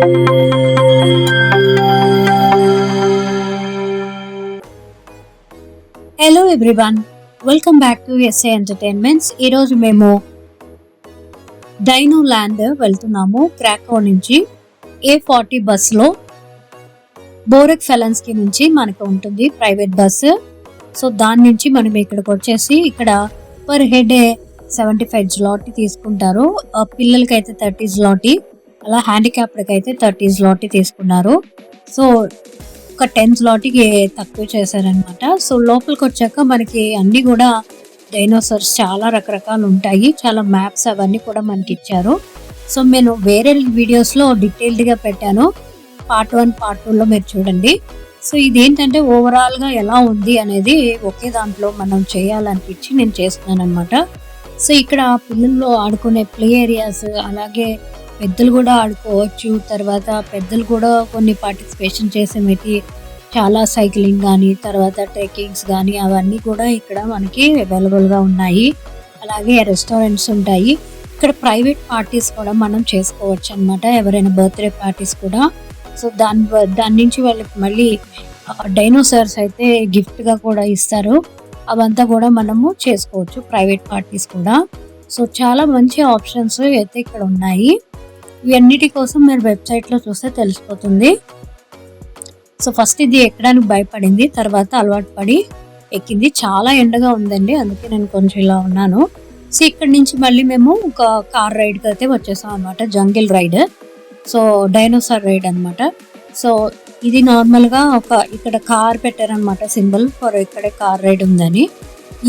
Hello everyone, welcome back to SA entertainments. ఈరోజు మేము dino land వెళ్తున్నాము. క్రాకో నుంచి A40 బస్సులో బోరెక్ ఫెలన్స్కి నుంచి మనకు ఉంటుంది ప్రైవేట్ బస్సు. సో దాని నుంచి మనం ఇక్కడికి వచ్చేసి ఇక్కడ పర్ హెడ్ 75 zloty తీసుకుంటారు. పిల్లలకైతే 30 zloty, అలా హ్యాండిక్యాప్డ్కి అయితే 30 zloty తీసుకున్నారు. సో ఒక 10 zlotyకి తక్కువ చేశారనమాట. సో లోపలికి వచ్చాక మనకి అన్ని కూడా డైనోసార్స్ చాలా రకరకాలు ఉంటాయి. చాలా మ్యాప్స్ అవన్నీ కూడా మనకి ఇచ్చారు. సో నేను వేరే వీడియోస్లో డీటెయిల్డ్గా పెట్టాను. పార్ట్ 1 పార్ట్ 2లో మీరు చూడండి. సో ఇదేంటంటే ఓవరాల్గా ఎలా ఉంది అనేది ఒకే దాంట్లో మనం చేయాలనిపించి నేను చేస్తున్నాను అనమాట. సో ఇక్కడ పిల్లలు ఆడుకునే ప్లే ఏరియాస్, అలాగే పెద్దలు కూడా ఆడుకోవచ్చు. తర్వాత పెద్దలు కూడా కొన్ని పార్టిసిపేషన్ చేసేవి చాలా సైక్లింగ్ కానీ, తర్వాత ట్రెక్కింగ్స్ కానీ అవన్నీ కూడా ఇక్కడ మనకి అవైలబుల్గా ఉన్నాయి. అలాగే రెస్టారెంట్స్ ఉంటాయి. ఇక్కడ ప్రైవేట్ పార్టీస్ కూడా మనం చేసుకోవచ్చు అనమాట, ఎవరైనా బర్త్డే పార్టీస్ కూడా. సో దాని నుంచి వాళ్ళకి మళ్ళీ డైనోసార్స్ అయితే గిఫ్ట్గా కూడా ఇస్తారు. అవంతా కూడా మనము చేసుకోవచ్చు, ప్రైవేట్ పార్టీస్ కూడా. సో చాలా మంచి ఆప్షన్స్ అయితే ఇక్కడ ఉన్నాయి. ఇవన్నిటి కోసం మీరు వెబ్సైట్లో చూస్తే తెలిసిపోతుంది. సో ఫస్ట్ ఇది ఎక్కడానికి భయపడింది, తర్వాత అలవాటు పడి ఎక్కింది. చాలా ఎండగా ఉందండి, అందుకే నేను కొంచెం ఇలా ఉన్నాను. సో ఇక్కడ నుంచి మళ్ళీ మేము ఒక కార్ రైడ్కి అయితే వచ్చేసాం అనమాట, jungle ride. So dinosaur ride అనమాట. సో ఇది నార్మల్గా ఇక్కడ కార్ పెట్టారనమాట, సింబల్ ఫర్ ఇక్కడే కార్ రైడ్ ఉందని.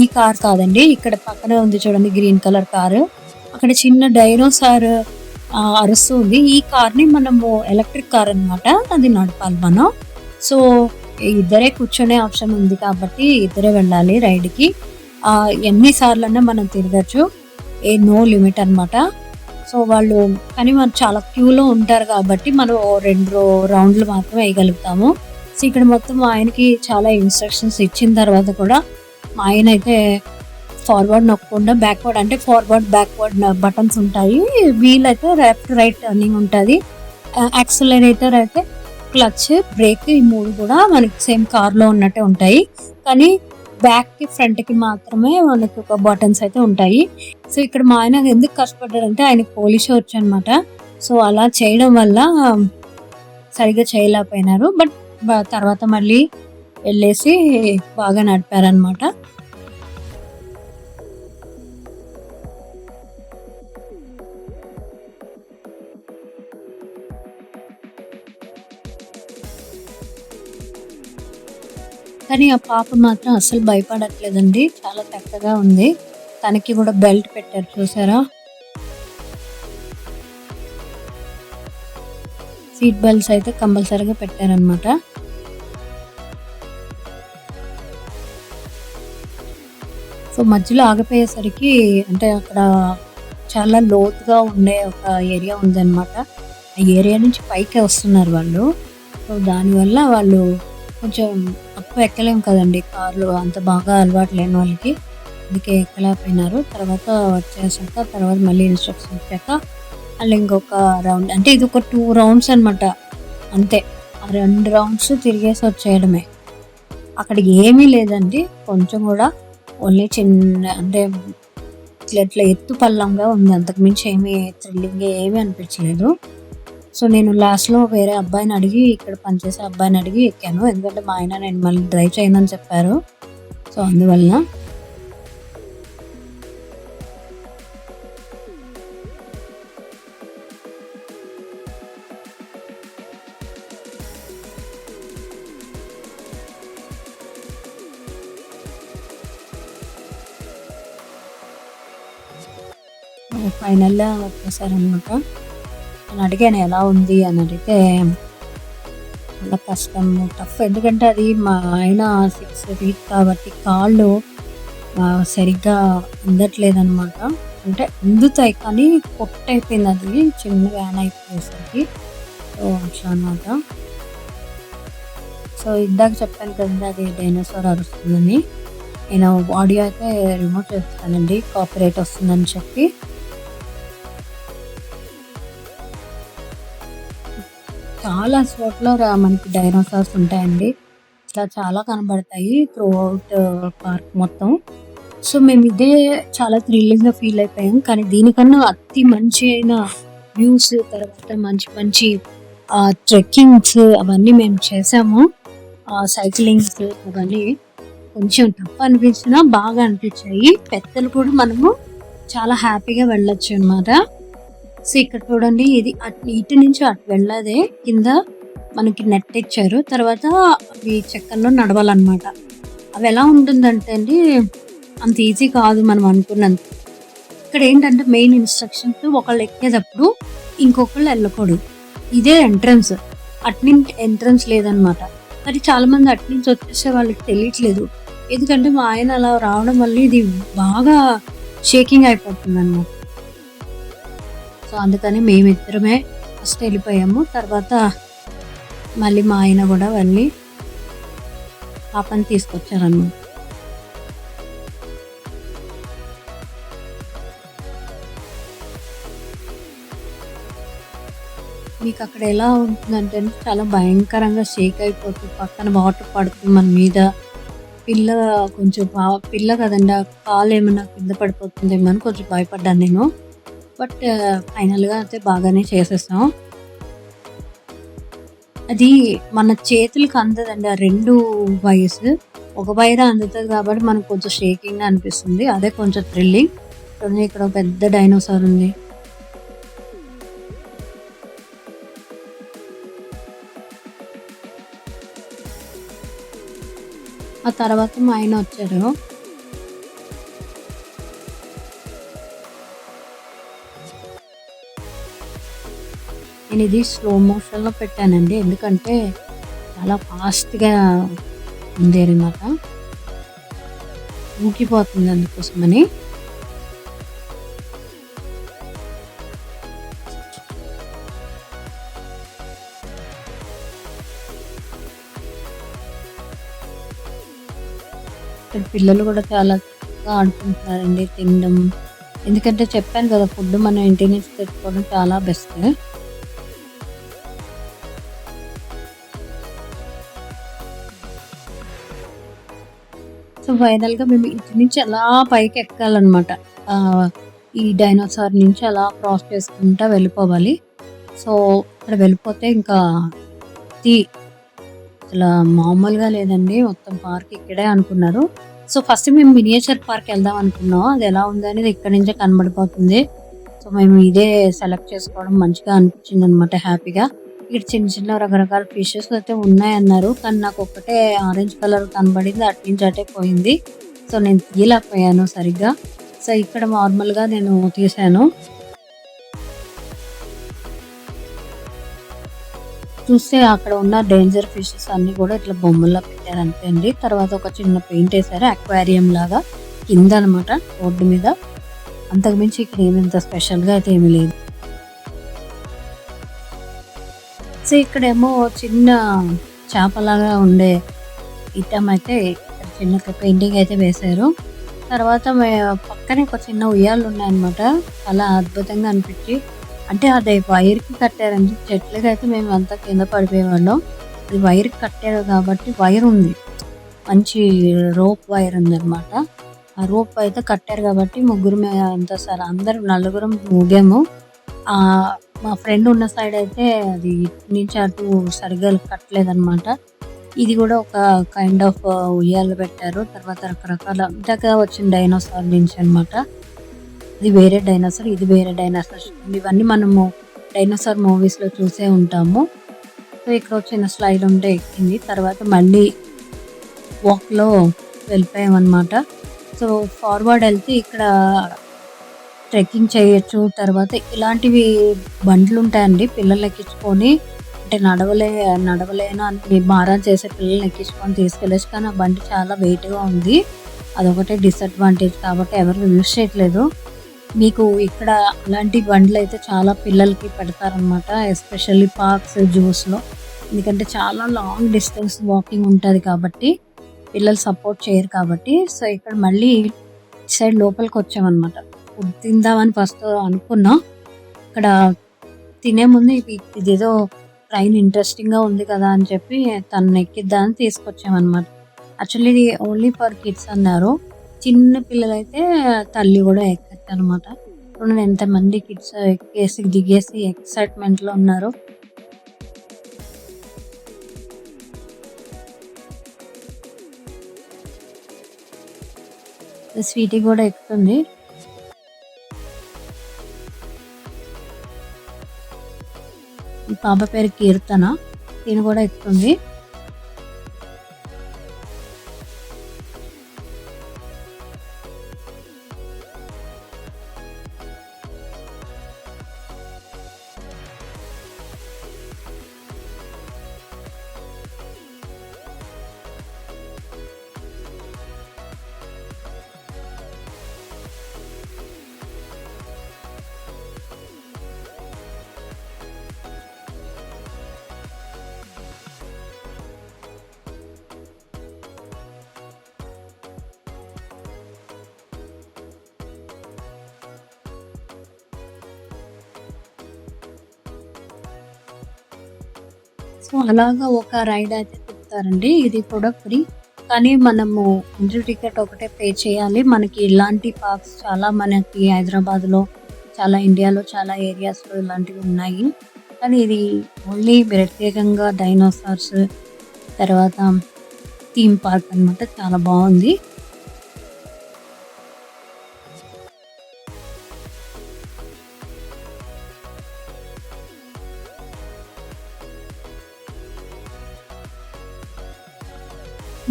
ఈ కార్ కాదండి, ఇక్కడ పక్కనే ఉంది చూడండి గ్రీన్ కలర్ కారు. అక్కడ చిన్న డైనోసార్ అరుస్తూ ఉంది. ఈ కార్ని మనము ఎలక్ట్రిక్ కార్ అనమాట, అది నడపాలి మనం. సో ఇద్దరే కూర్చొనే ఆప్షన్ ఉంది కాబట్టి ఇద్దరే వెళ్ళాలి రైడ్కి. ఎన్నిసార్లన్నా మనం తిరగచ్చు, నో లిమిట్ అనమాట. సో వాళ్ళు కానీ మనం చాలా క్యూలో ఉంటారు కాబట్టి మనం 2 రౌండ్లు మాత్రమే వేయగలుగుతాము. సో ఇక్కడ మొత్తం ఆయనకి చాలా ఇన్స్ట్రక్షన్స్ ఇచ్చిన తర్వాత కూడా మా ఆయన అయితే ఫార్వర్డ్ నొక్కకుండా బ్యాక్వర్డ్, అంటే ఫార్వర్డ్ బ్యాక్వర్డ్ బటన్స్ ఉంటాయి. వీల్ అయితే లెఫ్ట్ రైట్ టర్నింగ్ ఉంటుంది. యాక్సిలరేటర్ అయితే క్లచ్, బ్రేక్, ఈ 3 కూడా మనకి సేమ్ కార్లో ఉన్నట్టే ఉంటాయి. కానీ బ్యాక్కి ఫ్రంట్కి మాత్రమే మనకి ఒక బటన్స్ అయితే ఉంటాయి. సో ఇక్కడ మా ఆయన ఎందుకు కష్టపడ్డారంటే ఆయనకి పోలీష్ వచ్చు అనమాట. సో అలా చేయడం వల్ల సరిగ్గా చేయలేకపోయినారు. బట్ తర్వాత మళ్ళీ వెళ్ళేసి బాగా నడిపారనమాట. కానీ ఆ పాప మాత్రం అసలు భయపడట్లేదండి, చాలా చక్కగా ఉంది. తనకి కూడా బెల్ట్ పెట్టారు చూసారా, సీట్ బెల్ట్స్ అయితే కంపల్సరీగా పెట్టారనమాట. సో మధ్యలో ఆగిపోయేసరికి, అంటే అక్కడ చాలా లోతుగా ఉండే ఒక ఏరియా ఉందన్నమాట. ఆ ఏరియా నుంచి పైకి వస్తున్నారు వాళ్ళు. సో దానివల్ల వాళ్ళు కొంచెం అప్పు ఎక్కలేము కదండి, కార్లు అంత బాగా అలవాటు లేని వాళ్ళకి, అందుకే ఎక్కలేకపోయినారు. తర్వాత వచ్చేసాక తర్వాత మళ్ళీ ఇన్స్ట్రక్షన్ ఇచ్చాక మళ్ళీ ఇంకొక రౌండ్, అంటే ఇది ఒక 2 రౌండ్స్ అనమాట అంతే. ఆ 2 రౌండ్స్ తిరిగేసి వచ్చేయడమే. అక్కడికి ఏమీ లేదండి, కొంచెం కూడా ఓన్లీ చిన్న, అంటే ఇట్లా ఎత్తు పల్లంగా ఉంది, అంతకుమించి ఏమీ థ్రిల్లింగ్ ఏమీ అనిపించలేదు. సో నేను లాస్ట్లో వేరే అబ్బాయిని అడిగి, ఇక్కడ పనిచేసే అబ్బాయిని అడిగి ఎక్కాను. ఎందుకంటే మా ఆయన నేను మళ్ళీ డ్రైవ్ చేయనని చెప్పారు. సో అందువల్ల ఫైనల్గా వచ్చేసారనమాట. నేను అడిగాను ఎలా ఉంది అని, అడిగితే చాలా కష్టం, టఫ్. ఎందుకంటే అది మా ఆయన 6 feet కాబట్టి కాళ్ళు సరిగ్గా అందట్లేదనమాట. అంటే అందుతాయి కానీ పొట్టయిపోయింది, అది చిన్న వ్యాన్ అయిపోయేసరికి. సో అట్లా అనమాట. సో ఇందాక చెప్పాను కదండి, అది డైనోసార్ అరుస్తుందని. నేను ఆడియో అయితే రిమూవ్ చేస్తానండి, కాపీరైట్ వస్తుందని చెప్పి. చాలా చోట్ల మనకి డైనోసార్స్ ఉంటాయండి. ఇట్లా చాలా కనబడతాయి త్రూ ఔట్ పార్క్ మొత్తం. సో మేము ఇదే చాలా థ్రిల్లింగ్‌గా ఫీల్ అయిపోయాం. కానీ దీనికన్నా అతి మంచి అయిన వ్యూస్, తర్వాత మంచి మంచి ట్రెక్కింగ్స్ అవన్నీ మేము చేసాము. సైక్లింగ్స్ అవన్నీ కొంచెం టఫ్ అనిపించినా బాగా అనిపించాయి. పెద్దలు కూడా మనము చాలా హ్యాపీగా వెళ్ళొచ్చు అన్నమాట. సో ఇక్కడ చూడండి, ఇది ఇటు నుంచి అటు వెళ్ళదే కింద మనకి నెట్ ఇచ్చారు. తర్వాత అవి చెక్కల్లో నడవాలన్నమాట. అవి ఎలా ఉంటుందంటే అండి, అంత ఈజీ కాదు మనం అనుకున్నంత. ఇక్కడ ఏంటంటే మెయిన్ ఇన్స్ట్రక్షన్స్, ఒకళ్ళు ఎక్కేటప్పుడు ఇంకొకళ్ళు వెళ్ళకూడదు. ఇదే ఎంట్రన్స్, అట్నుంచి ఎంట్రన్స్ లేదనమాట. మరి చాలా మంది అట్నుంచి వచ్చేసే వాళ్ళకి తెలియట్లేదు. ఎందుకంటే మా ఆయన అలా రావడం వల్ల ఇది బాగా షేకింగ్ అయిపోతుంది అన్నమాట. సో అందుకని మేమిద్దరమే ఫస్ట్ వెళ్ళిపోయాము. తర్వాత మళ్ళీ మా ఆయన కూడా వెళ్ళి పాపని తీసుకొచ్చారన్నమాట. మీకు అక్కడ ఎలా ఉంటుందంటే చాలా భయంకరంగా షేక్ అయిపోతుంది. పక్కన వాటర్ పడుతుంది మన మీద. పిల్ల కొంచెం పిల్ల కదండి, ఆ కాలు ఏమైనా కింద పడిపోతుందేమో అని కొంచెం భయపడ్డాను నేను. బట్ ఫైనల్గా అయితే బాగానే చేసేసాం. అది మన చేతులకు అందదండి ఆ 2 వైర్స్. ఒక వైర్ అందుతుంది కాబట్టి మనకు కొంచెం షేకింగ్గా అనిపిస్తుంది. అదే కొంచెం థ్రిల్లింగ్. చూడండి, ఇక్కడ ఒక పెద్ద డైనోసార్ ఉంది. ఆ తర్వాత మా ఆయన వచ్చాడు. నేను ఇది స్లో మోషన్‌లో పెట్టానండి. ఎందుకంటే చాలా ఫాస్ట్‌గా ఉంది అనమాట. ఊగిపోతుంది అందుకోసమని. ఇక్కడ పిల్లలు కూడా చాలా చక్కగా ఆడుకుంటున్నారండి, తినడం. ఎందుకంటే చెప్పాను కదా, ఫుడ్ మనం ఇంటి నుంచి తెచ్చుకోవడం చాలా బెస్ట్. సో ఫైనల్‌గా మేము ఇటు నుంచి అలా పైకి ఎక్కాలన్నమాట. ఈ డైనోసార్ నుంచి అలా క్రాస్ చేసుకుంటా వెళ్ళిపోవాలి. సో ఇక్కడ వెళ్ళిపోతే ఇంకా ది అసలు మామూలుగా లేదండి. మొత్తం పార్క్ ఇక్కడే అనుకున్నారు. సో ఫస్ట్ మేము మినియేచర్ పార్క్ వెళ్దాం అనుకున్నాం. అది ఎలా ఉందనేది ఇక్కడ నుంచే కనబడిపోతుంది. సో మేము ఇదే సెలెక్ట్ చేసుకోవడం మంచిగా అనిపించింది అనమాట, హ్యాపీగా. ఇక్కడ చిన్న చిన్న రకరకాల ఫిషెస్ అయితే ఉన్నాయన్నారు. కానీ నాకు ఒక్కటే ఆరెంజ్ కలర్ కనబడింది. అటు నుంచి అటే పోయింది. సో నేను తీయలేకపోయాను సరిగ్గా. సో ఇక్కడ నార్మల్‌గా నేను తీసాను. చూస్తే అక్కడ ఉన్న డేంజర్ ఫిషెస్ అన్నీ కూడా ఇట్లా బొమ్మల్లా పెట్టారు అంతే అండి. తర్వాత ఒక చిన్న పెయింట్ వేశారు అక్వేరియం లాగా కింద అనమాట, రోడ్డు మీద. అంతకుమించి ఇక్కడ ఏమింత స్పెషల్‌గా అయితే ఏమీ లేదు. సో ఇక్కడేమో చిన్న చేపలాగా ఉండే ఇటమ్ అయితే ఇక్కడ చిన్న పెయింటింగ్ అయితే వేశారు. తర్వాత పక్కనే ఒక చిన్న ఉయ్యాలు ఉన్నాయన్నమాట. చాలా అద్భుతంగా అనిపించి, అంటే అది వైర్‌కి కట్టారండి. చెట్లకి అయితే మేము అంతా కింద పడిపోయేవాళ్ళం. అది వైర్‌కి కట్టారు కాబట్టి వైర్ ఉంది. మంచి రోప్ వైర్ ఉందన్నమాట. ఆ రోప్ అయితే కట్టారు కాబట్టి ముగ్గురం అంతా సరే అందరం నలుగురం ఊగాము. మా ఫ్రెండ్ ఉన్న సైడ్ అయితే అది ఇటు నుంచి అటు సరిగ్గా కట్టలేదన్నమాట. ఇది కూడా ఒక కైండ్ ఆఫ్ ఉయ్యాల పెట్టారు. తర్వాత రకరకాల ఇందాక వచ్చిన డైనోసార్ నుంచి అనమాట. ఇది వేరే డైనోసార్, ఇది వేరే డైనోసార్. ఇవన్నీ మనము డైనోసార్ మూవీస్‌లో చూసే ఉంటాము. సో ఇక్కడ ఒక చిన్న స్లైడ్ ఉంటే ఎక్కింది. తర్వాత మళ్ళీ వాక్‌లో వెళ్ళిపోయామన్నమాట. సో ఫార్వర్డ్ వెళ్తే ఇక్కడ ట్రెక్కింగ్ చేయొచ్చు. తర్వాత ఇలాంటివి బండ్లు ఉంటాయండి, పిల్లల్ని ఎక్కించుకొని, అంటే నడవలేను అని మారం చేసే పిల్లల్ని ఎక్కించుకొని తీసుకెళ్ళొచ్చు. కానీ ఆ బండి చాలా వెయిట్‌గా ఉంది. అదొకటే డిసడ్వాంటేజ్ కాబట్టి ఎవరు యూజ్ చేయట్లేదు. మీకు ఇక్కడ అలాంటి బండ్లు అయితే చాలా పిల్లలకి పెడతారనమాట, ఎస్పెషల్లీ పార్క్స్, జూస్‌లో. ఎందుకంటే చాలా లాంగ్ డిస్టెన్స్ వాకింగ్ ఉంటుంది కాబట్టి పిల్లలు సపోర్ట్ చేయరు కాబట్టి. సో ఇక్కడ మళ్ళీ ఇటు సైడ్ లోపలికి వచ్చామన్నమాట. ఫుడ్ తిందామని ఫస్ట్ అనుకున్నాం. ఇక్కడ తినే ముందు ఇదేదో ట్రైన్ ఇంట్రెస్టింగ్‌గా ఉంది కదా అని చెప్పి తనని ఎక్కిద్దామని తీసుకొచ్చామనమాట. యాక్చువల్లీ ఇది ఓన్లీ ఫర్ కిడ్స్ అన్నారు. చిన్న పిల్లలైతే తల్లి గూడా ఎక్కొచ్చనమాట. చూడండి ఎంతమంది కిడ్స్ ఎక్కేసి, దిగేసి ఎక్సైట్‌మెంట్‌లో ఉన్నారో. స్వీటీ గూడా ఎక్కుతుంది. ఈ పాప పేరు కీర్తన. తిను గూడా ఎక్కుతుంది. సో, అలాగా ఒక రైడ్ అయితే తిప్పుతారండి. ఇది కూడా ఫ్రీ. కానీ మనము ఎంట్రీ టికెట్ ఒకటే పే చేయాలి. మనకి ఇలాంటి పార్క్స్ చాలా మనకి హైదరాబాద్‌లో, చాలా ఇండియాలో చాలా ఏరియాస్‌లో ఇలాంటివి ఉన్నాయి. కానీ ఇది ఓన్లీ ప్రత్యేకంగా డైనోసార్స్, తర్వాత థీమ్ పార్క్ అనమాట. చాలా బావుంది.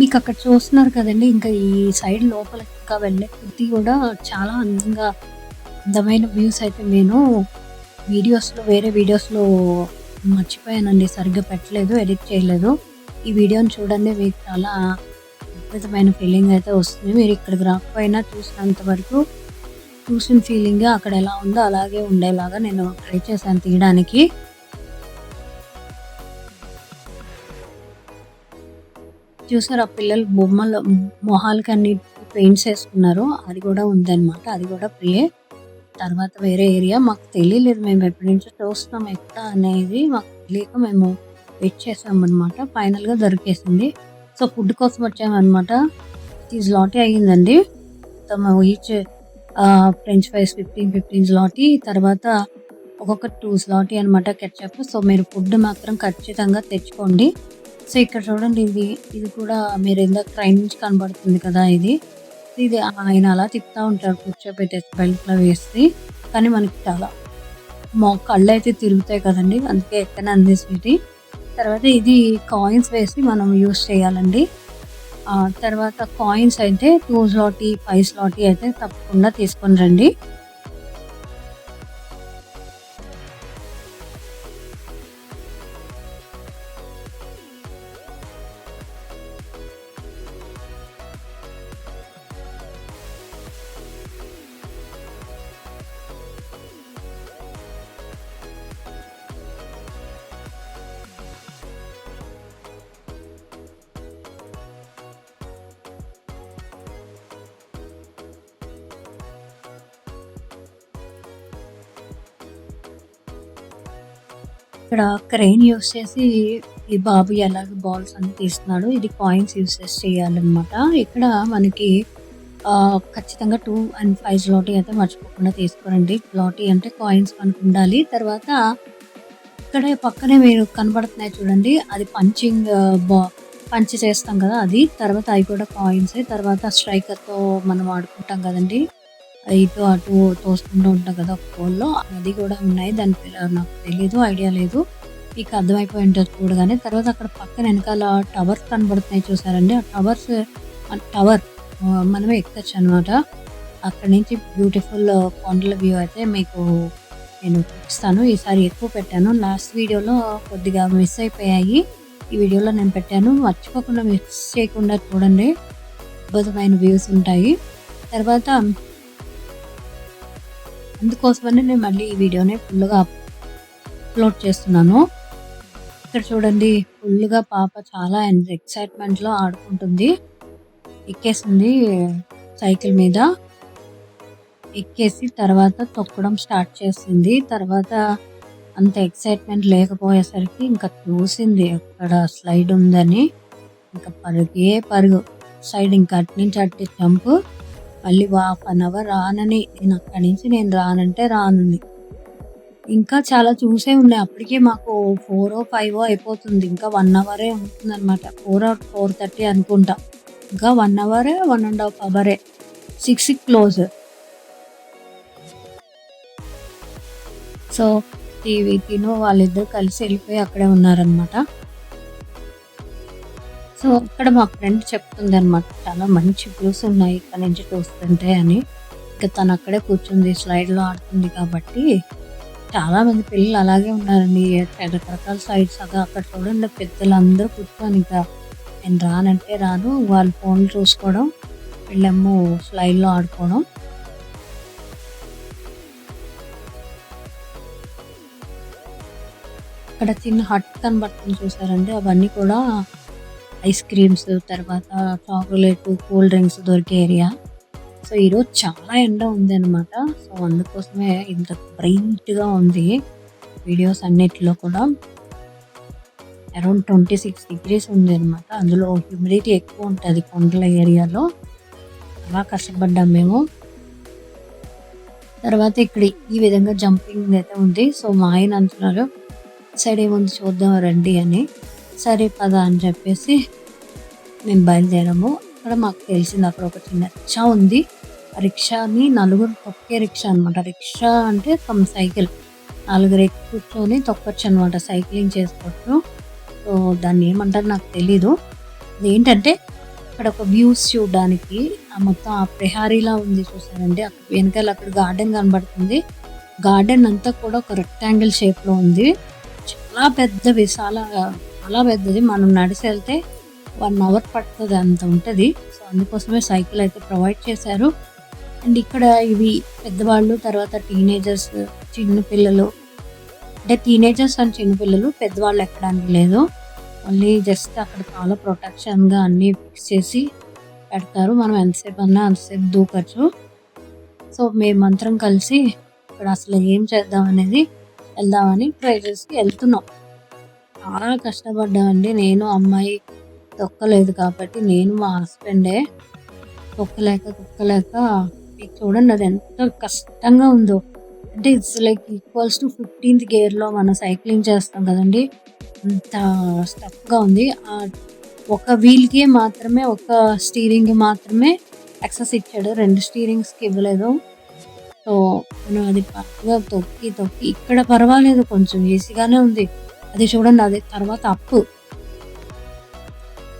మీకక్కడ చూస్తున్నారు కదండీ! ఇంకా ఈ సైడ్ లోపలికి ఇంకా వెళ్ళే కొద్దీ గూడా చాలా అందమైన వ్యూస్ అయితే నేను వేరే వీడియోస్‌లో మర్చిపోయానండి. సరిగ్గా పెట్టలేదు. ఎడిట్ చేయలేదు. ఈ వీడియోని చూడండి. మీకు చాలా అద్భుతమైన ఫీలింగ్ అయితే వస్తుంది. మీరు ఇక్కడికి రాకపోయినా చూసినంత వరకు చూసిన ఫీలింగ్ అక్కడ ఎలా ఉందో అలాగే ఉండేలాగా నేను ట్రై చేశాను తీయడానికి. చూసారా పిల్లలు బొమ్మలు మొహాలకన్నిటికి పెయింట్స్ ఏసుకున్నారు. అది గూడా ఉందనమాట. అది గూడా ఫ్రీయే. తర్వాత వేరే ఏరియా మాకు తెలియలేదు. మేము ఎప్పటి నుంచో చూస్తున్నాం ఎక్కడ అనేది మాకు తెలియక మేము వెయిట్ చేసామనమాట. ఫైనల్‌గా దొరికేసింది. సో, ఫుడ్ కోసం వచ్చామనమాట. ఈ స్లాటీ అయ్యిందండి. మొత్తం ఈచ్ ఫ్రెంచ్ ఫ్రైస్ 15, 15 స్లాటీ. తర్వాత ఒక్కొక్కటి 2 స్లాటీ అనమాట కెచప్. సో, మీరు ఫుడ్ మాత్రం ఖచ్చితంగా తెచ్చుకోండి. సో, ఇక్కడ చూడండి ఇది కూడా మీరు ఇందాక ట్రైన్ నుంచి కనబడుతుంది కదా! ఇది ఆయన అలా తిప్పుతా ఉంటారు కూర్చోబెట్టేసి బెల్ట్‌లో వేసి. కానీ మనకి చాలా కళ్ళైతే తిరుగుతాయి కదండీ! అందుకే ఎక్కనంది స్వీటీ. తర్వాత ఇది కాయిన్స్ వేసి మనం యూజ్ చేయాలండి. తర్వాత కాయిన్స్ అయితే 2 స్లాటీ, 5 స్లాటీ అయితే తప్పకుండా తీసుకొని రండి. ఇక్కడ క్రెయిన్ యూజ్ చేసి ఈ బాబు ఎలాగ బాల్స్ అన్ని తీస్తున్నాడు. ఇది కాయిన్స్ యూజ్ చేసి చేయాలన్నమాట. ఇక్కడ మనకి ఖచ్చితంగా 2 అండ్ 5 స్లాటీ అయితే మర్చిపోకుండా తీసుకోరండి. స్లాటీ అంటే కాయిన్స్ మనకుండాలి. తర్వాత ఇక్కడే పక్కనే మీరు కనబడుతున్నాయి చూడండి. అది పంచ్ చేస్తాం కదా! అది. తర్వాత అవి కూడా కాయిన్సే. తర్వాత స్ట్రైకర్‌తో మనం ఆడుకుంటాం కదండీ! ఇటు అటు తోసుకుంటూ ఉంటాం కదా! ఒక పోల్‌లో. అది కూడా ఉన్నాయి. దాని పేరు నాకు తెలీదు. ఐడియా లేదు. మీకు అర్థమైపోయి ఉంటది చూడగానే. తర్వాత అక్కడ పక్కన ఎనకాల టవర్స్ కనబడుతున్నాయి చూసారండి. ఆ టవర్ మనమే ఎక్కొచ్చనమాట. అక్కడి నుంచి బ్యూటిఫుల్ కొండల వ్యూ అయితే మీకు నేను చూపిస్తాను. ఈసారి ఎక్కువ పెట్టాను. లాస్ట్ వీడియోలో కొద్దిగా మిస్ అయిపోయాయి. ఈ వీడియోలో నేను పెట్టాను. మర్చిపోకుండా మిస్ చేయకుండా చూడండి. అద్భుతమైన వ్యూస్ ఉంటాయి. తర్వాత అందుకోసమని నేను మళ్ళీ ఈ వీడియోని ఫుల్‌గా అప్‌లోడ్ చేస్తున్నాను. ఇక్కడ చూడండి ఫుల్‌గా పాప చాలా ఎక్సైట్‌మెంట్‌లో ఆడుకుంటుంది. ఎక్కేసింది సైకిల్ మీద. ఎక్కేసి తర్వాత తొక్కడం స్టార్ట్ చేసింది. తర్వాత అంత ఎక్సైట్మెంట్ లేకపోయేసరికి ఇంకా చూసింది అక్కడ స్లైడ్ ఉందని, ఇంకా పరుగే పరుగు. సైడ్ ఇంకా అటు నుంచి అటు జంపు. మళ్ళీ 1/2 అవర్ రానని, నేను అక్కడి నుంచి నేను రానంటే రానుంది. ఇంకా చాలా చూసే ఉన్నాయి. అప్పటికే మాకు 4 అయిపోతుంది. ఇంకా 1 అవరే ఉంటుందన్నమాట. 4 ఆర్ 4:30 అనుకుంటా. ఇంకా 1 అవరే, 1½ అవరే. 6కి క్లోజ్. సో వాళ్ళిద్దరు కలిసి వెళ్ళిపోయి అక్కడే ఉన్నారనమాట. సో అక్కడ మా ఫ్రెండ్ చెప్తుంది అనమాట, చాలా మంచి వ్యూస్ ఉన్నాయి ఇక్కడ నుంచి చూస్తుంటే అని. ఇంకా తను అక్కడే కూర్చుంది, స్లైడ్లో ఆడుతుంది కాబట్టి. చాలా మంది పిల్లలు అలాగే ఉన్నారండి, రకరకాల సైడ్స్. అక్కడ చూడండి, పెద్దలందరూ కూర్చొని ఇంకా నేను రానంటే రాను, వాళ్ళు ఫోన్లు చూసుకోవడం, వీళ్ళేమో స్లైడ్లో ఆడుకోవడం. ఇక్కడ చిన్న హట్ కనబడుతుంది చూసారండి, అవన్నీ కూడా ఐస్ క్రీమ్స్, తర్వాత చాక్లెట్, కూల్ డ్రింక్స్ దొరికే ఏరియా. సో ఈరోజు చాలా ఎండ ఉంది అనమాట. సో అందుకోసమే ఇంత బ్రైట్గా ఉంది వీడియోస్ అన్నిటిలో కూడా. అరౌండ్ 26 degrees ఉంది అనమాట. అందులో హ్యూమిడిటీ ఎక్కువ ఉంటుంది కొండల ఏరియాలో. అలా కష్టపడ్డాం మేము. తర్వాత ఇక్కడ ఈ విధంగా జంపింగ్ అయితే ఉంది. సో మా ఆయన అంటున్నారు, సైడ్ ఏముంది చూద్దాం రండి అని. సరే పద అని చెప్పేసి మేము బయలుదేరాము. అక్కడ మాకు తెలిసింది అక్కడ ఒక చిన్న రిక్షా ఉంది. రిక్షాని నలుగురు తొక్కే రిక్షా అనమాట. రిక్షా అంటే సైకిల్, 4 ఎక్కి కూర్చొని తొక్కొచ్చు అనమాట, సైక్లింగ్ చేసుకోవచ్చు. సో దాన్ని ఏమంటారు నాకు తెలీదు. అదేంటంటే అక్కడ ఒక వ్యూస్ చూడడానికి మొత్తం ఆ ప్రహారీలా ఉంది చూసారండి. అక్కడ వెనకాల అక్కడ గార్డెన్ కనబడుతుంది. గార్డెన్ అంతా కూడా ఒక రెక్టాంగిల్ షేప్లో ఉంది. చాలా పెద్ద చాలా పెద్దది. మనం నడిచి వెళ్తే 1 అవర్ పడుతుంది, అంత ఉంటుంది. సో అందుకోసమే సైకిల్ అయితే ప్రొవైడ్ చేశారు. అండ్ ఇక్కడ ఇవి పెద్దవాళ్ళు, తర్వాత టీనేజర్స్, చిన్నపిల్లలు, అంటే టీనేజర్స్ అండ్ చిన్నపిల్లలు, పెద్దవాళ్ళు ఎక్కడానికి లేదు. మళ్ళీ జస్ట్ అక్కడ చాలా ప్రొటెక్షన్గా అన్నీ ఫిక్స్ చేసి పెడతారు. మనం ఎంతసేపు అన్నా అంతసేపు దూకచ్చు. సో మేమంతరం కలిసి ఇక్కడ అసలు ఏం చేద్దాం అనేది వెళ్దామని ట్రై చేసి వెళ్తున్నాం. చాలా కష్టపడ్డామండి. నేను అమ్మాయి తొక్కలేదు కాబట్టి, నేను మా హస్బెండే తొక్కలేక మీకు చూడండి అది ఎంత కష్టంగా ఉందో. అంటే it's like equals to 15th గేర్లో మనం సైక్లింగ్ చేస్తాం కదండి, అంత స్టఫ్గా ఉంది. ఒక వీల్కి మాత్రమే, ఒక స్టీరింగ్ మాత్రమే యాక్సెస్ ఇచ్చాడు, 2 స్టీరింగ్స్కి ఇవ్వలేదు. సో మనం అది బాగా తొక్కి ఇక్కడ పర్వాలేదు, కొంచెం ఈజీగానే ఉంది. అది చూడండి, అది తర్వాత అప్పు,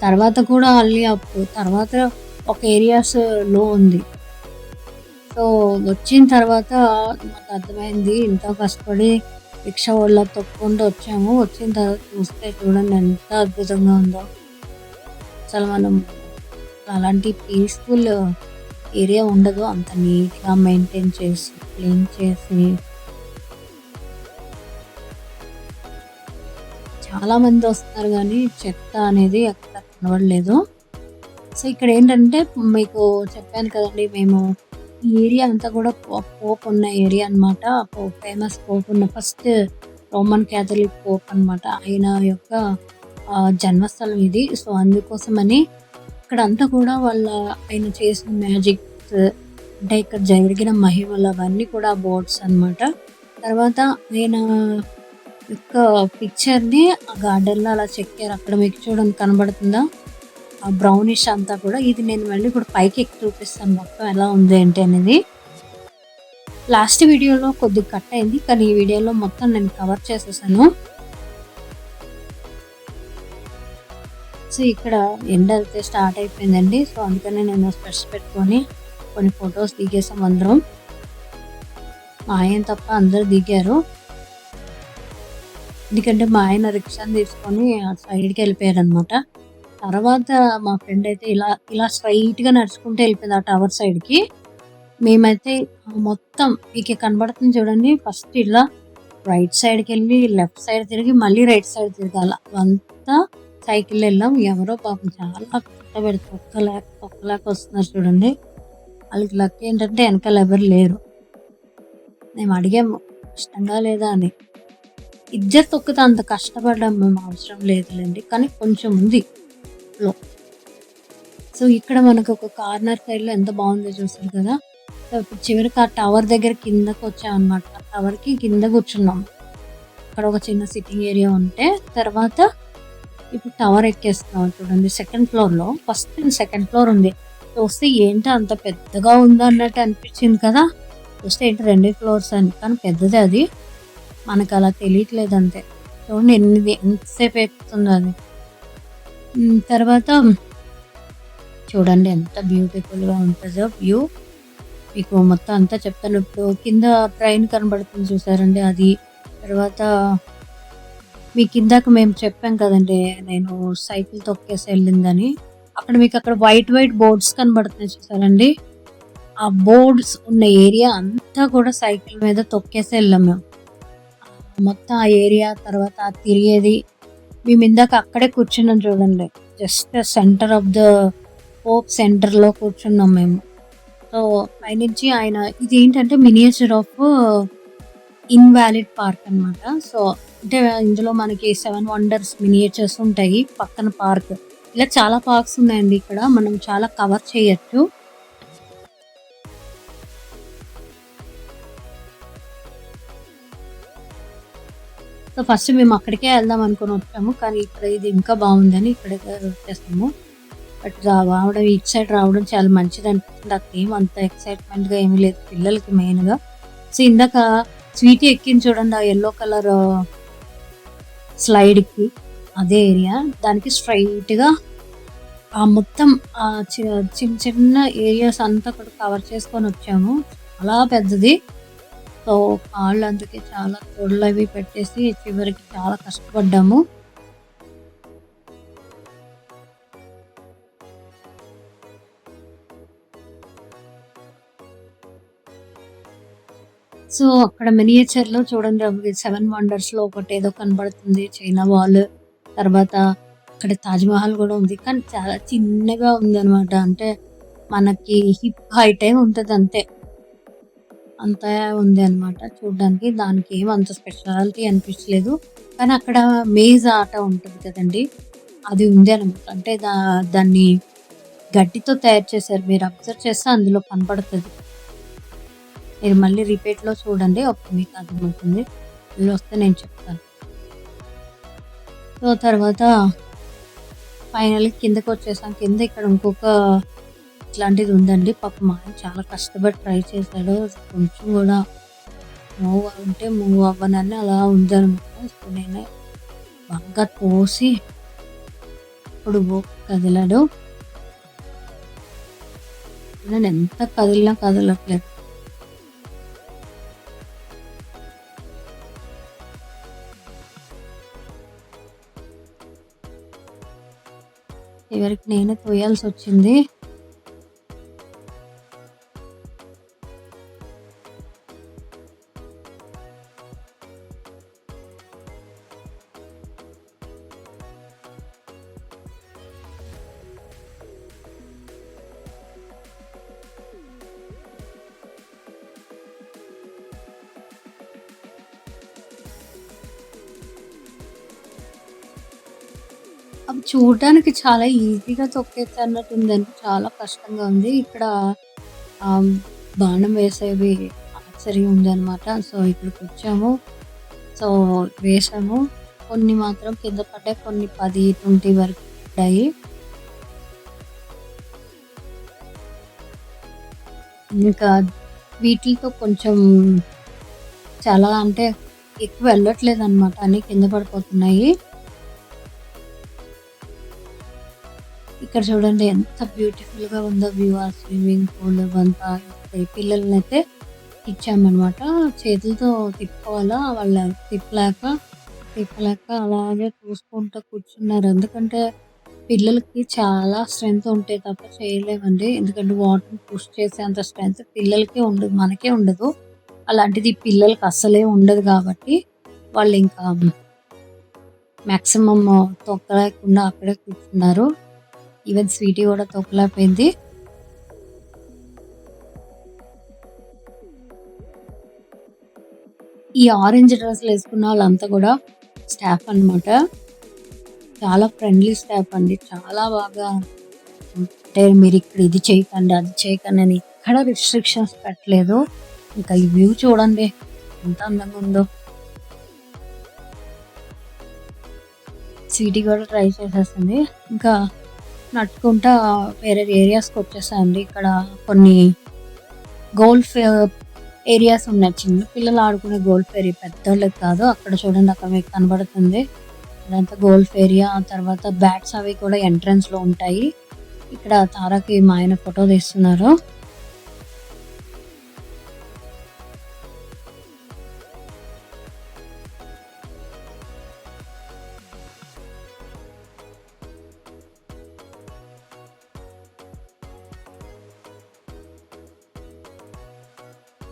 తర్వాత కూడా మళ్ళీ అప్పు, తర్వాత ఒక ఏరియాస్ లో ఉంది. సో వచ్చిన తర్వాత నాకు అర్థమైంది, ఇంత కష్టపడి రిక్షా వాళ్ళ తొక్కుంటూ వచ్చాము. వచ్చిన తర్వాత చూస్తే చూడండి ఎంత అద్భుతంగా ఉందో. అసలు మనం అలాంటి పీస్ఫుల్ ఏరియా ఉండదు, అంత నీట్గా మెయింటైన్ చేసి క్లీన్ చేసి. చాలామంది వస్తున్నారు కానీ చెత్త అనేది ఎక్కడ కనబడలేదు. సో ఇక్కడ ఏంటంటే మీకు చెప్పాను కదండి, మేము ఈ ఏరియా అంతా కూడా పోప్ ఉన్న ఏరియా అనమాట. ఫేమస్ పోప్ ఉన్న ఫస్ట్ రోమన్ క్యాథలిక్ పోప్ అనమాట. ఆయన యొక్క జన్మస్థలం ఇది. సో అందుకోసమని ఇక్కడ అంతా కూడా ఆయన చేసిన మ్యాజిక్స్, అంటే ఇక్కడ జరిగిన మహిమలు అవన్నీ కూడా బోర్డ్స్ అనమాట. తర్వాత ఆయన యొక్క పిక్చర్ని ఆ గార్డెన్లో అలా చెక్కారు. అక్కడ మీకు చూడండి కనబడుతుందా, ఆ బ్రౌనిష్ అంతా కూడా. ఇది నేను మళ్ళీ ఇప్పుడు పైకి ఎక్కి చూపిస్తాను మొత్తం ఎలా ఉంది ఏంటి అనేది. లాస్ట్ వీడియోలో కొద్దిగా కట్ అయింది, కానీ ఈ వీడియోలో మొత్తం నేను కవర్ చేసేసాను. సో ఇక్కడ ఎండ అయితే స్టార్ట్ అయిపోయిందండి. సో అందుకని నేను స్పెట్స్ పెట్టుకొని కొన్ని ఫొటోస్ దిగేసాం అందరం. మా ఆయన తప్ప అందరు దిగారు, ఎందుకంటే మా ఆయన రిక్షాని తీసుకొని సైడ్కి వెళ్ళిపోయారు అనమాట. తర్వాత మా ఫ్రెండ్ అయితే ఇలా స్ట్రైట్గా నడుచుకుంటూ వెళ్ళిపోయింది ఆ టవర్ సైడ్కి. మేమైతే మొత్తం మీకు కనబడుతుంది చూడండి, ఫస్ట్ ఇలా రైట్ సైడ్కి వెళ్ళి లెఫ్ట్ సైడ్ తిరిగి మళ్ళీ రైట్ సైడ్ తిరగాల. అంతా సైకిల్ వెళ్ళాం. ఎవరో పాపం చాలా కష్టపడి తొక్కలేక వస్తున్నారు చూడండి. వాళ్ళకి లక్ ఏంటంటే వెనకాల ఎవరు లేరు. మేము అడిగాము కష్టంగా లేదా అని. ఇద్దరు తొక్కితే అంత కష్టపడడం మేము అవసరం లేదులేండి. కానీ కొంచెం ఉంది లో. సో, ఇక్కడ మనకు ఒక కార్నర్ సైడ్‌లో ఎంత బాగుందో చూసారు కదా! సో, ఇప్పుడు చివరికి ఆ టవర్ దగ్గర కిందకొచ్చామనమాట. ఆ టవర్‌కి కింద కూర్చున్నాం. అక్కడ ఒక చిన్న సిట్టింగ్ ఏరియా ఉంటే, తర్వాత ఇప్పుడు టవర్ ఎక్కేస్తున్నాం చూడండి. సెకండ్ ఫ్లోర్‌లో ఫస్ట్ అండ్ సెకండ్ ఫ్లోర్ ఉంది. చూస్తే ఏంటి అంత పెద్దగా ఉందా అన్నట్టు అనిపించింది కదా! చూస్తే ఏంటి 2 ఫ్లోర్స్ అని. కానీ పెద్దదే అది. మనకలా తెలియట్లేదు అంతే. చూడండి ఎంతసేపు ఎక్కుతుందో అది. తర్వాత చూడండి ఎంత బ్యూటిఫుల్‌గా ఉంటదో వ్యూ. మీకు మొత్తం అంతా చెప్తాను. ఇప్పుడు కింద ట్రైన్ కనబడుతుంది చూసారండి అది. తర్వాత మీకిందాక మేము చెప్పాం కదండీ! నేను సైకిల్ తొక్కేసి ఎళ్ళిందని. అక్కడ వైట్ బోర్డ్స్ కనబడుతున్నాయి చూసారండి? ఆ బోర్డ్స్ ఉన్న ఏరియా అంతా కూడా సైకిల్ మీద తొక్కేసి ఎళ్ళాం మేము. మొత్తం ఆ ఏరియా తర్వాత ఆ తిరిగేది. మేమిందాక అక్కడే కూర్చున్నాం చూడండి. Just centre of the hope సెంటర్‌లో కూర్చున్నాం మేము. సో, పైనుంచి ఆయన ఇదేంటంటే మినియేచర్ ఆఫ్ ఇన్‌వాలిడ్ పార్క్ అన్నమాట. సో, అంటే ఇందులో మనకి 7 వండర్స్ మినియేచర్స్ ఉంటాయి. పక్కన పార్క్. ఇలా చాలా పార్క్స్ ఉన్నాయండి ఇక్కడ. మనం చాలా కవర్ చేయొచ్చు. సో, ఫస్ట్ మేము అక్కడికే వెళ్దాం అనుకుని వచ్చాము. కానీ ఇక్కడ ఇది ఇంకా బాగుందని ఇక్కడికే వచ్చేసాము. బట్ రావడం ఇటు సైడ్ రావడం చాలా మంచిదనిపించింది. అక్కడేం అంత ఎక్సైట్‌మెంట్‌గా ఏమీ లేదు పిల్లలకి మెయిన్‌గా. సో, ఇందాక స్వీటీ ఎక్కింది చూడండి ఆ యెల్లో కలర్ స్లైడ్‌కి అదే ఏరియా. దానికి స్ట్రెయిట్‌గా మొత్తం చిన్న చిన్న ఏరియాస్ అంతా కూడా కవర్ చేసుకొనొచ్చాము. చాలా పెద్దది. సో, కాళ్ళు అందుకే చాలా తోళ్ళవి పెట్టేసి చివరికి చాలా కష్టపడ్డాము. సో, అక్కడ మినియేచర్‌లో చూడండి అవి 7 వండర్స్‌లో ఒకటేదో కనబడుతుంది. China wall. తర్వాత అక్కడ తాజ్‌మహల్ గూడా ఉంది. కానీ చాలా చిన్నగా ఉందనమాట. అంటే మనకి హిప్ హైటే ఉంటదంతే. అంతా ఉంది అనమాట చూడ్డానికి. దానికేం అంత స్పెషాలిటీ అనిపించలేదు. కానీ అక్కడ మేజ్ ఆట ఉంటది కదండీ! అది ఉంది అనమాట. అంటే దాన్ని గడ్డితో తయారు చేశారు. మీరు అబ్జర్వ్ చేస్తే అందులో కనపడతది. మీరు మళ్ళీ రిపీట్‌లో చూడండి. అప్పుడు మీకు అర్థమవుతుంది. మళ్ళొస్తే నేను చెప్తాను. సో, తర్వాత ఫైనల్‌గా కిందకొచ్చేసాం. కింద ఇక్కడ ఇంకొక ఇట్లాంటిది ఉందండి. పాపం మా ఆయన చాలా కష్టపడి ట్రై చేశాడు. కొంచెం గూడా మూవ్ అవ్వనని అలా ఉందనమాట. సో, నేనే బాగా తోసి ఇప్పుడు కదిలాడు. నేను ఎంత కదిలినా కదలట్లేదు. చివరికి నేనే తోయాల్సొచ్చింది. అవి చూడడానికి చాలా ఈజీగా తొక్కేయొచ్చు అన్నట్టుందండి. చాలా కష్టంగా ఉంది. ఇక్కడ ఆహ్, బాణం వేసేవి ఆర్చరీ ఉందనమాట. సో, ఇక్కడికొచ్చాము. సో, వేసాము. కొన్ని మాత్రం కింద పడ్డాయి. కొన్ని 10, 20 వరకు పడ్డాయి. ఇంకా వీటిలతో కొంచెం చాలా అంటే ఎక్కువ వెళ్ళట్లేదనమాట. అన్నీ కింద పడిపోతున్నాయి. ఇక్కడ చూడండి ఎంత బ్యూటిఫుల్‌గా ఉందో వ్యూ. ఆ స్విమ్మింగ్ పూల్ అవంతా పిల్లలనైతే ఇచ్చామనమాట. చేతులతో తిప్పుకోవాలా వాళ్ళు తిప్పలేక అలాగే చూసుకుంటూ కూర్చున్నారు. ఎందుకంటే పిల్లలకి చాలా స్ట్రెంత్ ఉంటే తప్ప చేయలేమండి. ఎందుకంటే వాటర్‌ని పుష్ చేసేంత స్ట్రెంత్ పిల్లలకే ఉండదు. మనకే ఉండదు. అలాంటిది పిల్లలకి అస్సలే ఉండదు కాబట్టి వాళ్ళింకా మాక్సిమం తొక్కలేకుండా అక్కడే కూర్చున్నారు. ఈవెన్ స్వీటీ కూడా తొక్కలేకపోయింది. ఈ ఈ ఆరెంజ్ డ్రెస్సులు వేసుకున్న వాళ్ళంతా కూడా స్టాఫ్ అన్నమాట. చాలా ఫ్రెండ్లీ స్టాఫ్ అండి. చాలా బాగా అంటే మీరు ఇక్కడ ఇది చేయకండి, అది చేయకండి అని ఎక్కడ రిస్ట్రిక్షన్స్ పెట్టలేదు. ఇంకా ఈ వ్యూ చూడండి ఎంత అందంగా ఉందో. సిటీ కూడా ట్రై చేసేసింది. ఇంకా నడుచుకుంటా వేరే ఏరియాస్కి వచ్చేసాయండి. ఇక్కడ కొన్ని గోల్ఫ్ ఏరియాస్ ఉన్నాయి. చిన్న పిల్లలు ఆడుకునే గోల్ఫ్ ఏరియా, పెద్దోళ్ళకి కాదు. అక్కడ చూడండి, అక్కడ మీకు కనబడుతుంది అదంతా గోల్ఫ్ ఏరియా. ఆ తర్వాత బ్యాట్స్ అవి కూడా ఎంట్రన్స్ లో ఉంటాయి. ఇక్కడ తారాకి మా ఆయన ఫోటో తీస్తున్నారు.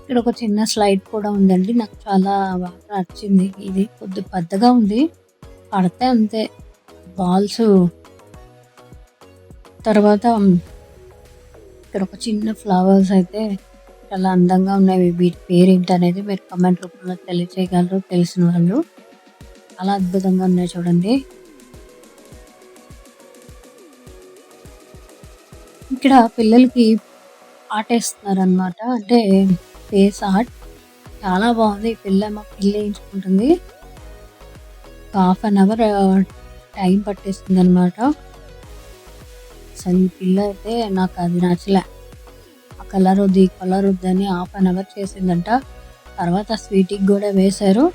ఇక్కడ ఒక చిన్న స్లైడ్ కూడా ఉందండి. నాకు చాలా బాగా నచ్చింది. ఇది కొద్ది పెద్దగా ఉంది, పడితే అంతే బాల్స్. తర్వాత ఇక్కడ ఒక చిన్న ఫ్లవర్స్ అయితే చాలా అందంగా ఉన్నాయి. వీటి పేరు ఏంటనేది మీరు కమెంట్ రూపంలో తెలియచేయగలరు తెలిసిన వాళ్ళు. చాలా అద్భుతంగా ఉన్నాయి చూడండి. ఇక్కడ పిల్లలకి ఆటేస్తున్నారు అనమాట. అంటే ఫేస్ ఆర్ట్ చాలా బాగుంది. ఈ పిల్ల మా పిల్ల వేయించుకుంటుంది. ½ అవర్ టైం పట్టేస్తుంది అనమాట. అసలు ఈ పిల్ల అయితే నాకు అది నచ్చలే. ఆ కలర్ వద్దు, ఈ కలర్ వద్దని ½ అవర్ చేసిందంట. తర్వాత స్వీట్కి కూడా వేశారు.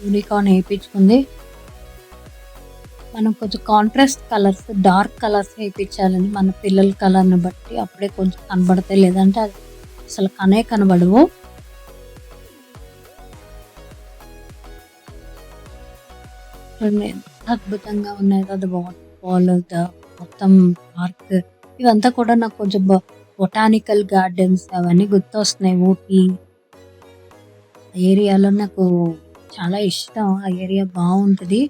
యూనికార్న్ వేయించుకుంది. మనం కొంచెం కాంట్రాస్ట్ కలర్స్, డార్క్ కలర్స్ వేయించాలని మన పిల్లల కలర్ని బట్టి, అప్పుడే కొంచెం కనబడతాయి. లేదంటే అది అసలు కనబడవు. ఎంత అద్భుతంగా ఉన్నాయి కదా. వాటర్ ఫాల్, మొత్తం పార్క్, ఇవంతా కూడా నాకు కొంచెం బొటానికల్ గార్డెన్స్ అవన్నీ గుర్తొస్తున్నాయి. ఊటీ ఏరియాలో నాకు చాలా ఇష్టం. ఆ ఏరియా బాగుంటుంది.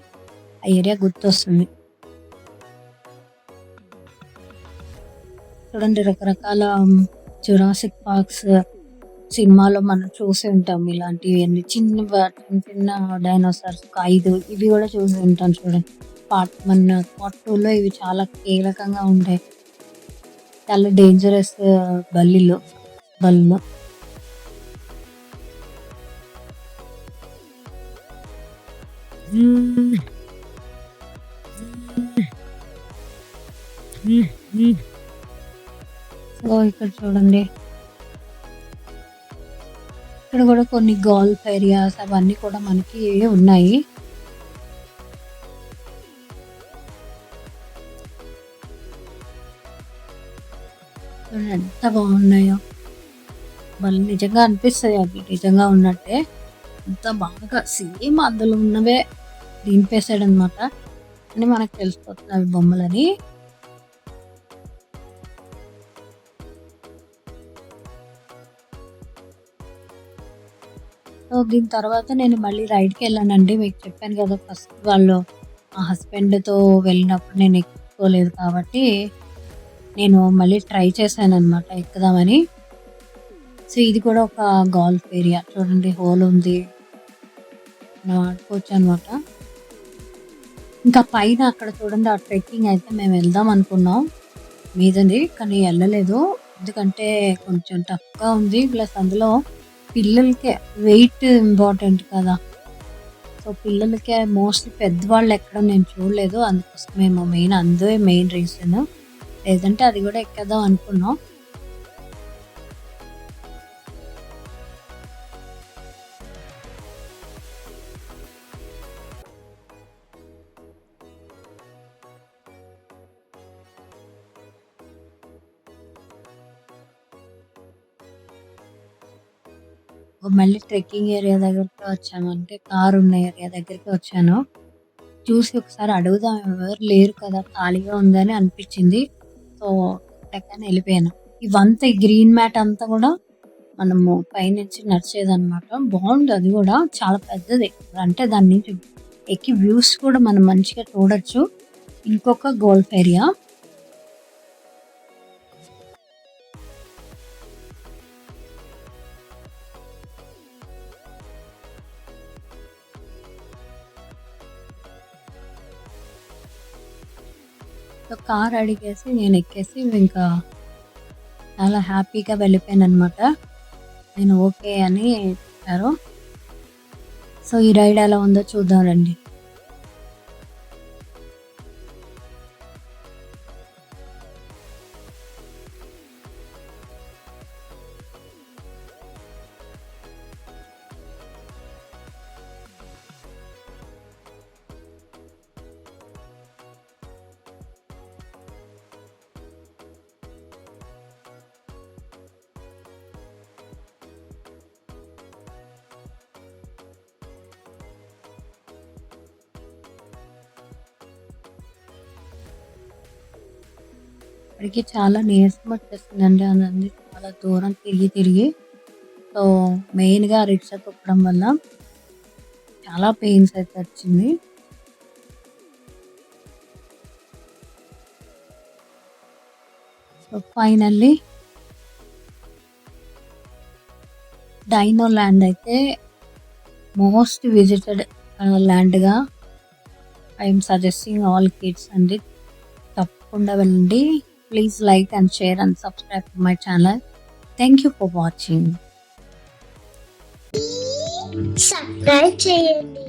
ఆ ఏరియా గుర్తొస్తుంది. చూడండి, రకరకాల జురాసిక్ పార్క్స్ సినిమాలో మనం చూసి ఉంటాం. ఇలాంటివి చిన్న చిన్న డైనోసార్స్ 5 ఇవి కూడా చూసి ఉంటాం. చూడండి, పార్ట్ 2లో ఇవి చాలా కీలకంగా ఉంటాయి. చాలా డేంజరస్ బల్లిలో బల్లు. సో ఇక్కడ చూడండి, ఇక్కడ కూడా కొన్ని గోల్ఫ్ ఏరియాస్ అవన్నీ కూడా మనకి ఉన్నాయి. ఎంత బాగున్నాయో. వాళ్ళు నిజంగా అనిపిస్తాయి, అవి నిజంగా ఉన్నట్టే. ఎంత బాగా సేమ్ అందులో ఉన్నవే దింపేసాడు అనమాట అని మనకు తెలిసిపోతుంది అవి బొమ్మలని. సో దీని తర్వాత నేను మళ్ళీ రైడ్కి వెళ్ళానండి. మీకు చెప్పాను కదా, ఫస్ట్ వాళ్ళు మా హస్బెండ్తో వెళ్ళినప్పుడు నేను ఎక్కుకోలేదు కాబట్టి నేను మళ్ళీ ట్రై చేశాను అనమాట ఎక్కుదామని. సో ఇది కూడా ఒక గోల్ఫ్ ఏరియా. చూడండి, హోల్ ఉంది, ఆడుకోవచ్చు అనమాట. ఇంకా పైన అక్కడ చూడండి, ఆ ట్రెక్కింగ్ అయితే మేము వెళ్దాం అనుకున్నాం మీదండి, కానీ వెళ్ళలేదు. ఎందుకంటే కొంచెం టఫ్గా ఉంది. ప్లస్ అందులో పిల్లలకే వెయిట్ ఇంపార్టెంట్ కదా. సో పిల్లలకే మోస్ట్లీ, పెద్దవాళ్ళు ఎక్కడం నేను చూడలేదు. అందుకోసమేమో మెయిన్ రీజన్. లేదంటే అది కూడా ఎక్కేద్దాం అనుకున్నాం. మళ్ళీ ట్రెక్కింగ్ ఏరియా దగ్గరికి వచ్చాము. అంటే కారు ఉన్న ఏరియా దగ్గరికి వచ్చాను. చూసి ఒకసారి అడుగుదాం, ఎవరు లేరు కదా, ఖాళీగా ఉందని అనిపించింది. సో టక్కన వెళ్ళిపోయాను. ఇవంతా ఈ గ్రీన్ మ్యాట్ అంతా కూడా మనము పైనుంచి నడిచేదన్నమాట. బాగుంది, అది కూడా చాలా పెద్దది. అంటే దాని నుంచి ఎక్కి వ్యూస్ కూడా మనం మంచిగా చూడొచ్చు. ఇంకొక గోల్ఫ్ ఏరియా. సో కార్ అడిగేసి నేను ఎక్కేసి ఇంకా చాలా హ్యాపీగా వెళ్ళిపోయాను అనమాట. నేను ఓకే అని చెప్పారు. సో ఈ రైడ్ ఎలా ఉందో చూద్దాం రండి. ఇప్పటికి చాలా నీరసం వచ్చేసిందండి. అదండి చాలా దూరం తిరిగి సో మెయిన్గా రిక్షా తొక్కడం వల్ల చాలా పెయిన్స్ అయితే వచ్చింది. సో ఫైనల్లీ డైనో ల్యాండ్ అయితే మోస్ట్ విజిటెడ్ ల్యాండ్గా ఐఎమ్ సజెస్టింగ్ ఆల్ కిడ్స్ అండి. తప్పకుండా వెళ్ళండి. Please like and share and subscribe to my channel. Thank you for watching. Subscribe చేయండి.